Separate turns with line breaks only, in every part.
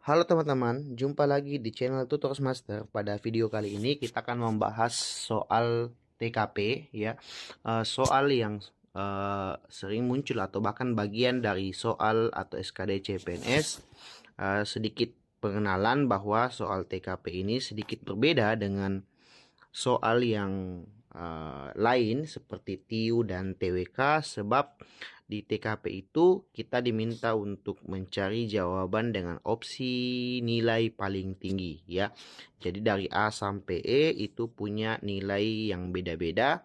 Halo teman-teman, jumpa lagi di channel Tutors Master. Pada video kali ini kita akan membahas soal TKP ya. Soal yang sering muncul atau bahkan bagian dari soal atau SKD CPNS. Sedikit pengenalan bahwa soal TKP ini sedikit berbeda dengan soal yang lain seperti TIU dan TWK, sebab di TKP itu kita diminta untuk mencari jawaban dengan opsi nilai paling tinggi ya. Jadi dari A sampai E itu punya nilai yang beda-beda.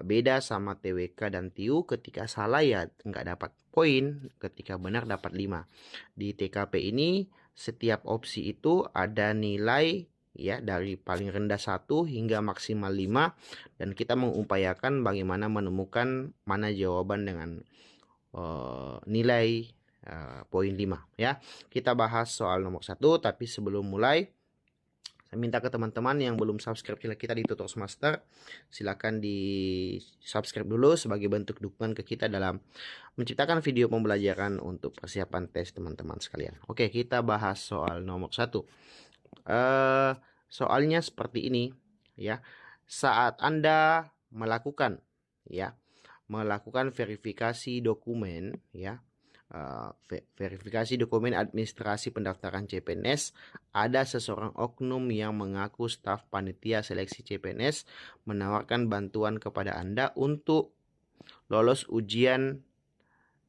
Beda sama TWK dan TIU, ketika salah ya nggak dapat poin, ketika benar dapat 5. Di TKP ini setiap opsi itu ada nilai ya dari paling rendah 1 hingga maksimal 5, dan kita mengupayakan bagaimana menemukan mana jawaban dengan nilai poin 5 ya. Kita bahas soal nomor 1, tapi sebelum mulai saya minta ke teman-teman yang belum subscribe channel kita di Tutors Master, silakan di subscribe dulu sebagai bentuk dukungan ke kita dalam menciptakan video pembelajaran untuk persiapan tes teman-teman sekalian. Oke, kita bahas soal nomor 1. Soalnya seperti ini ya. Saat Anda melakukan verifikasi dokumen ya, verifikasi dokumen administrasi pendaftaran CPNS, ada seseorang oknum yang mengaku staf panitia seleksi CPNS menawarkan bantuan kepada Anda untuk lolos ujian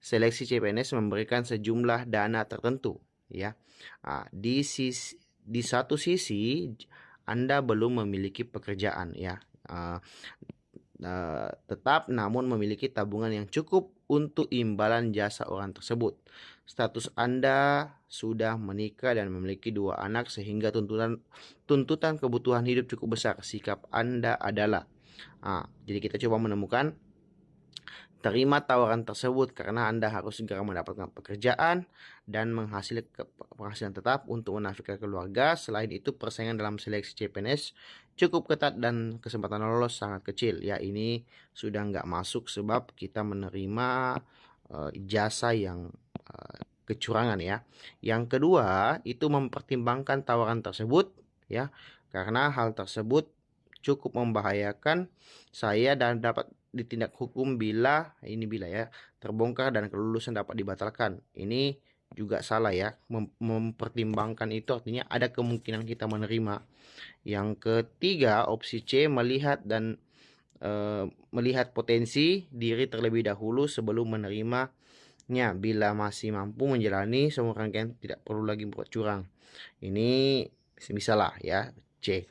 seleksi CPNS, memberikan sejumlah dana tertentu ya. Di satu sisi Anda belum memiliki pekerjaan ya. Tetap namun memiliki tabungan yang cukup untuk imbalan jasa orang tersebut. Status Anda sudah menikah dan memiliki 2 anak sehingga tuntutan kebutuhan hidup cukup besar. Sikap Anda adalah jadi kita coba menemukan terima tawaran tersebut karena Anda harus segera mendapatkan pekerjaan dan menghasilkan penghasilan tetap untuk menafkahi keluarga. Selain itu, persaingan dalam seleksi CPNS cukup ketat dan kesempatan lolos sangat kecil. Ya, ini sudah nggak masuk sebab kita menerima jasa yang kecurangan ya. Yang kedua, itu mempertimbangkan tawaran tersebut ya, karena hal tersebut cukup membahayakan saya dan dapat ditindak hukum bila ya terbongkar dan kelulusan dapat dibatalkan. Ini juga salah ya. Mempertimbangkan itu artinya ada kemungkinan kita menerima. Yang ketiga, opsi C, melihat potensi diri terlebih dahulu sebelum menerimanya. Bila masih mampu menjalani semua rangkaian, tidak perlu lagi buat curang. Ini bisa lah ya, C.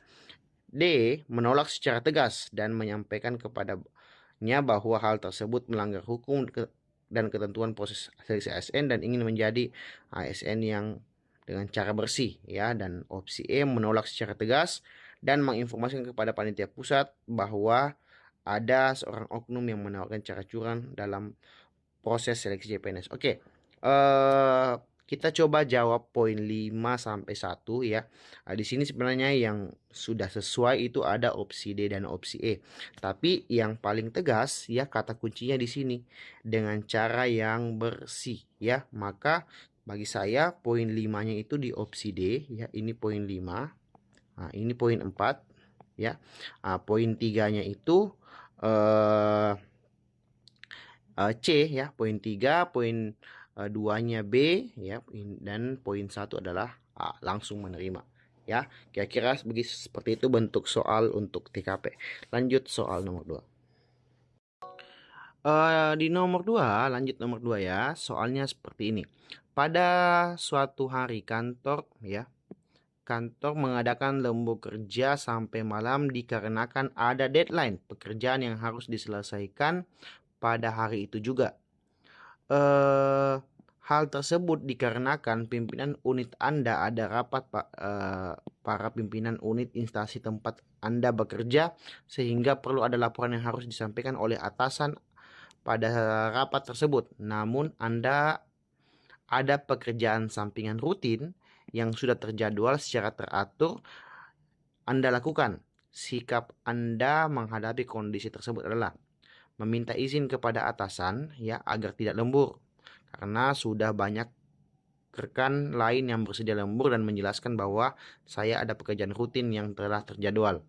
D, menolak secara tegas dan menyampaikan kepadanya bahwa hal tersebut melanggar hukum dan ketentuan proses seleksi ASN dan ingin menjadi ASN yang dengan cara bersih ya. Dan opsi E, menolak secara tegas dan menginformasikan kepada panitia pusat bahwa ada seorang oknum yang menawarkan cara curang dalam proses seleksi CPNS. Oke. Kita coba jawab poin 5 sampai 1 ya. Di sini sebenarnya yang sudah sesuai itu ada opsi D dan opsi E. Tapi yang paling tegas ya kata kuncinya di sini, dengan cara yang bersih ya. Maka bagi saya poin 5-nya itu di opsi D ya. Ini poin 5. Ini poin 4 ya. Poin 3-nya itu C ya, poin 3, poin 2-nya B ya, dan poin 1 adalah A, langsung menerima ya. Kira-kira seperti itu bentuk soal untuk TKP. Lanjut soal nomor 2. Di nomor 2, lanjut nomor 2 ya. Soalnya seperti ini. Pada suatu hari kantor mengadakan lembur kerja sampai malam dikarenakan ada deadline pekerjaan yang harus diselesaikan pada hari itu juga. Hal tersebut dikarenakan pimpinan unit Anda ada rapat para pimpinan unit instansi tempat Anda bekerja, sehingga perlu ada laporan yang harus disampaikan oleh atasan pada rapat tersebut. Namun Anda ada pekerjaan sampingan rutin yang sudah terjadwal secara teratur Anda lakukan. Sikap Anda menghadapi kondisi tersebut adalah meminta izin kepada atasan ya agar tidak lembur karena sudah banyak rekan lain yang bersedia lembur dan menjelaskan bahwa saya ada pekerjaan rutin yang telah terjadwal.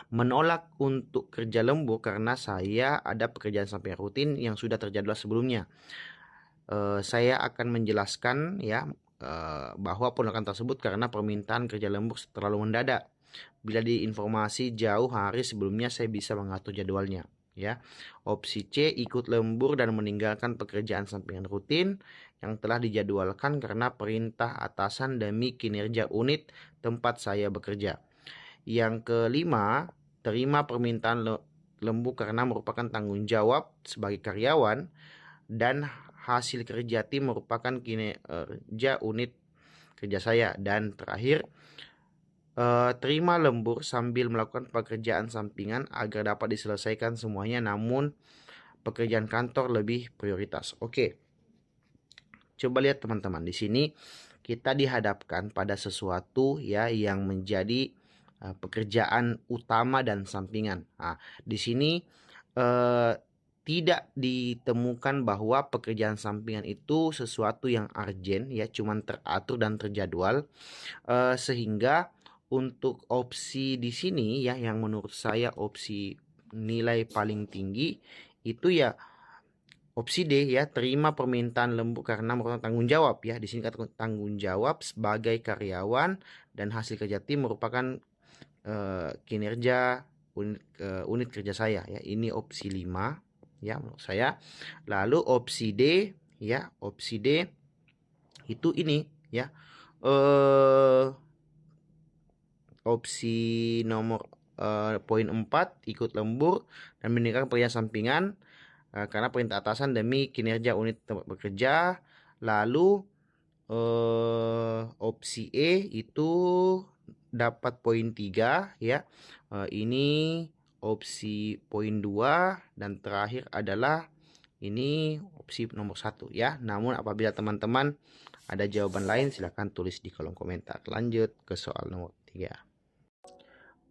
Menolak untuk kerja lembur karena saya ada pekerjaan sampingan rutin yang sudah terjadwal sebelumnya. Saya akan menjelaskan ya bahwa penolakan tersebut karena permintaan kerja lembur terlalu mendadak. Bila diinformasi jauh hari sebelumnya, saya bisa mengatur jadwalnya. Ya, opsi C, ikut lembur dan meninggalkan pekerjaan sampingan rutin yang telah dijadwalkan karena perintah atasan demi kinerja unit tempat saya bekerja. Yang kelima, terima permintaan lembur karena merupakan tanggung jawab sebagai karyawan dan hasil kerja tim merupakan kinerja unit kerja saya. Dan terakhir, terima lembur sambil melakukan pekerjaan sampingan agar dapat diselesaikan semuanya, namun pekerjaan kantor lebih prioritas. Oke, coba lihat teman-teman, di sini kita dihadapkan pada sesuatu ya yang menjadi pekerjaan utama dan sampingan. Nah, di sini tidak ditemukan bahwa pekerjaan sampingan itu sesuatu yang urgent ya, cuman teratur dan terjadwal, sehingga untuk opsi di sini ya yang menurut saya opsi nilai paling tinggi itu ya opsi D ya, terima permintaan lembur karena merupakan tanggung jawab ya. Di sini kata tanggung jawab sebagai karyawan dan hasil kerja tim merupakan kinerja unit kerja saya ya. Ini opsi 5 ya menurut saya. Lalu opsi D ya, opsi D itu ini ya. Opsi nomor poin 4, ikut lembur dan meninggalkan pekerjaan sampingan karena perintah atasan demi kinerja unit tempat bekerja. Lalu opsi E itu dapat poin 3 ya. Ini opsi poin 2 dan terakhir adalah ini opsi nomor 1 ya. Namun apabila teman-teman ada jawaban lain silahkan tulis di kolom komentar. Lanjut ke soal nomor 3.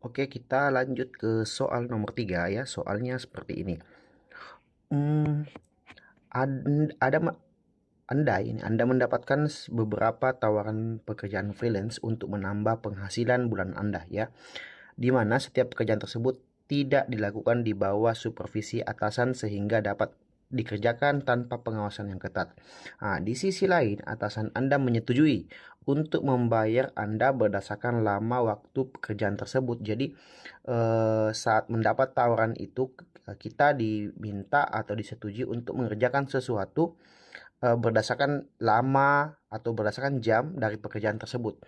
Oke, kita lanjut ke soal nomor 3 ya. Soalnya seperti ini. Anda mendapatkan beberapa tawaran pekerjaan freelance untuk menambah penghasilan bulan Anda ya. Di mana setiap pekerjaan tersebut tidak dilakukan di bawah supervisi atasan sehingga dapat dikerjakan tanpa pengawasan yang ketat. Nah, di sisi lain, atasan Anda menyetujui untuk membayar Anda berdasarkan lama waktu pekerjaan tersebut. Jadi, saat mendapat tawaran itu, kita diminta atau disetujui untuk mengerjakan sesuatu berdasarkan lama atau berdasarkan jam dari pekerjaan tersebut.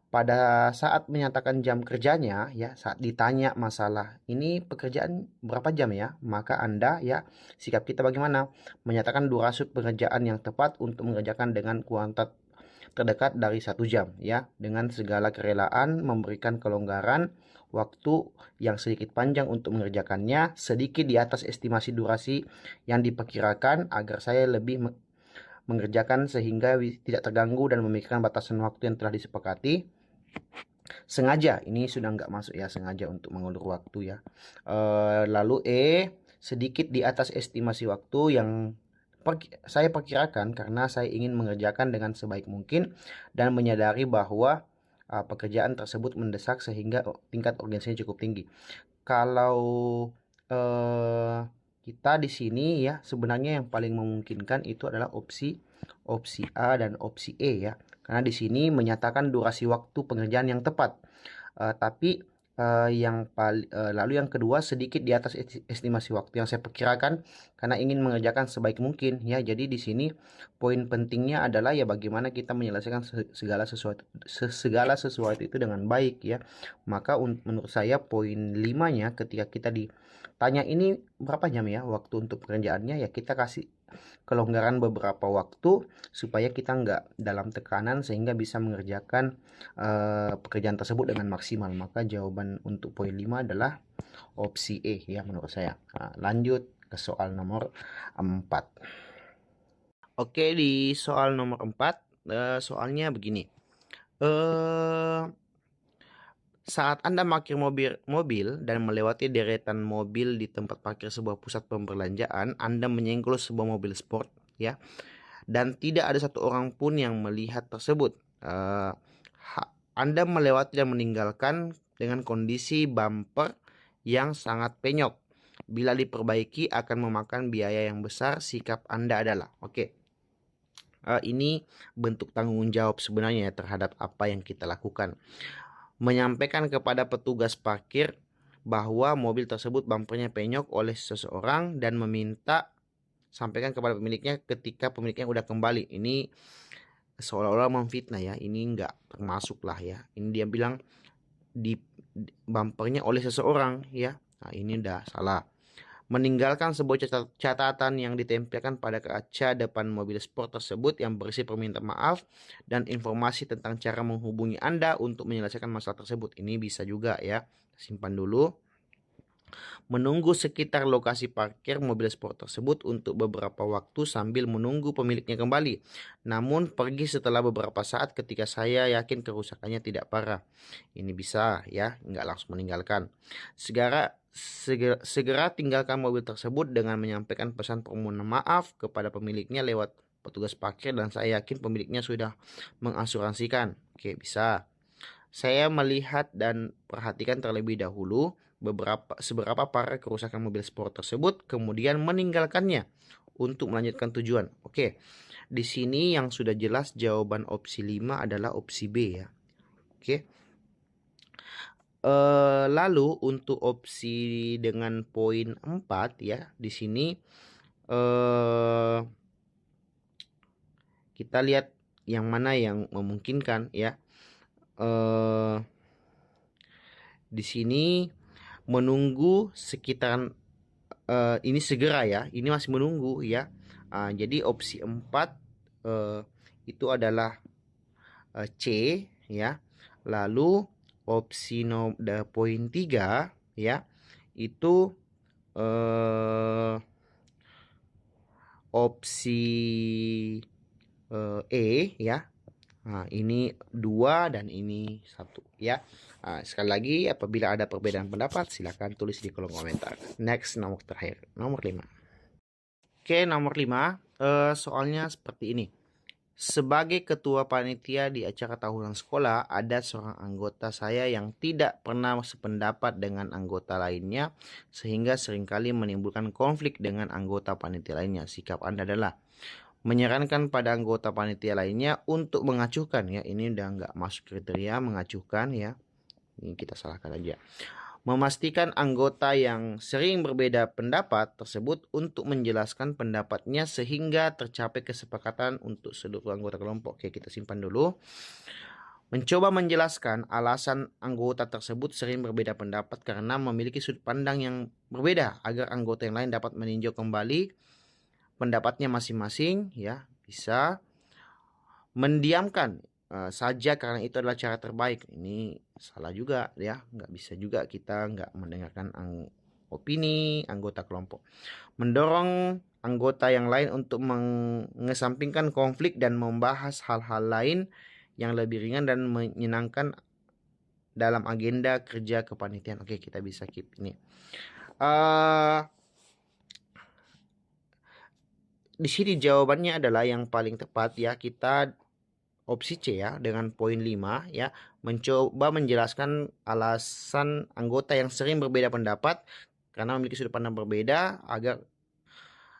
Pada saat menyatakan jam kerjanya ya, saat ditanya masalah ini pekerjaan berapa jam ya, maka Anda ya sikap kita bagaimana? Menyatakan durasi pekerjaan yang tepat untuk mengerjakan dengan kuantitas terdekat dari 1 jam ya, dengan segala kerelaan memberikan kelonggaran waktu yang sedikit panjang untuk mengerjakannya, sedikit di atas estimasi durasi yang diperkirakan agar saya lebih mengerjakan sehingga tidak terganggu dan memikirkan batasan waktu yang telah disepakati. Sengaja, ini sudah nggak masuk ya, sengaja untuk mengulur waktu ya. Lalu E, sedikit di atas estimasi waktu yang saya perkirakan karena saya ingin mengerjakan dengan sebaik mungkin dan menyadari bahwa pekerjaan tersebut mendesak sehingga tingkat urgensinya cukup tinggi. Kalau kita di sini ya sebenarnya yang paling memungkinkan itu adalah opsi A dan opsi E ya. Karena di sini menyatakan durasi waktu pengerjaan yang tepat. Tapi lalu yang kedua sedikit di atas estimasi waktu yang saya perkirakan karena ingin mengerjakan sebaik mungkin ya. Jadi di sini poin pentingnya adalah ya bagaimana kita menyelesaikan segala sesuatu itu dengan baik ya. Maka menurut saya poin 5-nya ketika kita ditanya ini berapa jam ya waktu untuk pekerjaannya ya, kita kasih kelonggaran beberapa waktu supaya kita nggak dalam tekanan sehingga bisa mengerjakan pekerjaan tersebut dengan maksimal. Maka jawaban untuk poin 5 adalah opsi E ya menurut saya. Nah, lanjut ke soal nomor 4. Oke, di soal nomor 4 soalnya begini. Saat Anda parkir mobil dan melewati deretan mobil di tempat parkir sebuah pusat perbelanjaan, Anda menyenggol sebuah mobil sport ya. dan tidak ada satu orang pun yang melihat tersebut. Anda melewati dan meninggalkan dengan kondisi bumper yang sangat penyok. Bila diperbaiki akan memakan biaya yang besar. Sikap Anda adalah, ini bentuk tanggung jawab sebenarnya terhadap apa yang kita lakukan. Menyampaikan kepada petugas parkir bahwa mobil tersebut bumpernya penyok oleh seseorang dan meminta sampaikan kepada pemiliknya ketika pemiliknya udah kembali. Ini seolah-olah memfitnah ya. Ini enggak termasuk lah ya. Ini dia bilang di bumpernya oleh seseorang ya. Nah, ini udah salah. Meninggalkan sebuah catatan yang ditempelkan pada kaca depan mobil sport tersebut yang berisi permintaan maaf dan informasi tentang cara menghubungi Anda untuk menyelesaikan masalah tersebut. Ini bisa juga ya. Simpan dulu. Menunggu sekitar lokasi parkir mobil sport tersebut untuk beberapa waktu sambil menunggu pemiliknya kembali. Namun pergi setelah beberapa saat ketika saya yakin kerusakannya tidak parah. Ini bisa ya, nggak langsung meninggalkan. Segera tinggalkan mobil tersebut dengan menyampaikan pesan permohonan maaf kepada pemiliknya lewat petugas parkir dan saya yakin pemiliknya sudah mengasuransikan. Oke, bisa. Saya melihat dan perhatikan terlebih dahulu seberapa parah kerusakan mobil sport tersebut, kemudian meninggalkannya untuk melanjutkan tujuan. Oke. Di sini yang sudah jelas jawaban opsi 5 adalah opsi B ya. Oke. Lalu untuk opsi dengan poin 4 ya, di sini kita lihat yang mana yang memungkinkan ya. Di sini menunggu sekitaran ini segera ya. Ini masih menunggu ya. Jadi opsi 4 itu adalah C ya. Lalu opsi poin 3 ya. Itu opsi E ya. Nah, ini 2 dan ini 1 ya. Sekali lagi apabila ada perbedaan pendapat silakan tulis di kolom komentar. Next, nomor terakhir, nomor 5. Oke, nomor 5 soalnya seperti ini. Sebagai ketua panitia di acara tahunan sekolah, ada seorang anggota saya yang tidak pernah sependapat dengan anggota lainnya sehingga seringkali menimbulkan konflik dengan anggota panitia lainnya. Sikap Anda adalah menyarankan pada anggota panitia lainnya untuk mengacuhkan ya. Ini udah nggak masuk kriteria mengacuhkan ya. Ini kita salahkan aja. Memastikan anggota yang sering berbeda pendapat tersebut untuk menjelaskan pendapatnya sehingga tercapai kesepakatan untuk seluruh anggota kelompok. Oke, kita simpan dulu. Mencoba menjelaskan alasan anggota tersebut sering berbeda pendapat karena memiliki sudut pandang yang berbeda agar anggota yang lain dapat meninjau kembali pendapatnya masing-masing ya. Bisa mendiamkan saja karena itu adalah cara terbaik. Ini salah juga ya. Nggak bisa juga kita nggak mendengarkan opini anggota kelompok. Mendorong anggota yang lain untuk mengesampingkan konflik dan membahas hal-hal lain yang lebih ringan dan menyenangkan dalam agenda kerja kepanitiaan. Oke, kita bisa keep ini. Di sini jawabannya adalah yang paling tepat ya. Kita opsi C ya dengan poin 5 ya. Mencoba menjelaskan alasan anggota yang sering berbeda pendapat karena memiliki sudut pandang berbeda agar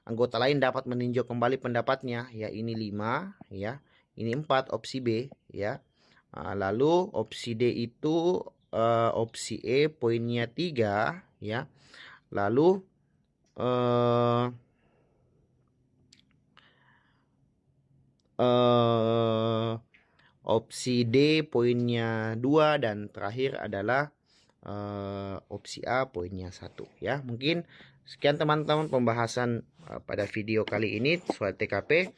anggota lain dapat meninjau kembali pendapatnya ya. Ini 5 ya. Ini 4 opsi B ya. Lalu opsi D itu opsi E poinnya 3 ya. Lalu opsi D poinnya 2 dan terakhir adalah opsi A poinnya 1 ya. Mungkin sekian teman-teman pembahasan pada video kali ini soal TKP.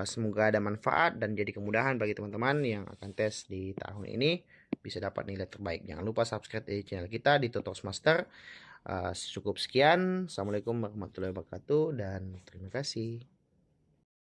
Semoga ada manfaat dan jadi kemudahan bagi teman-teman yang akan tes di tahun ini bisa dapat nilai terbaik. Jangan lupa subscribe di channel kita di Tutors Master. Cukup sekian. Assalamualaikum warahmatullahi wabarakatuh dan terima kasih.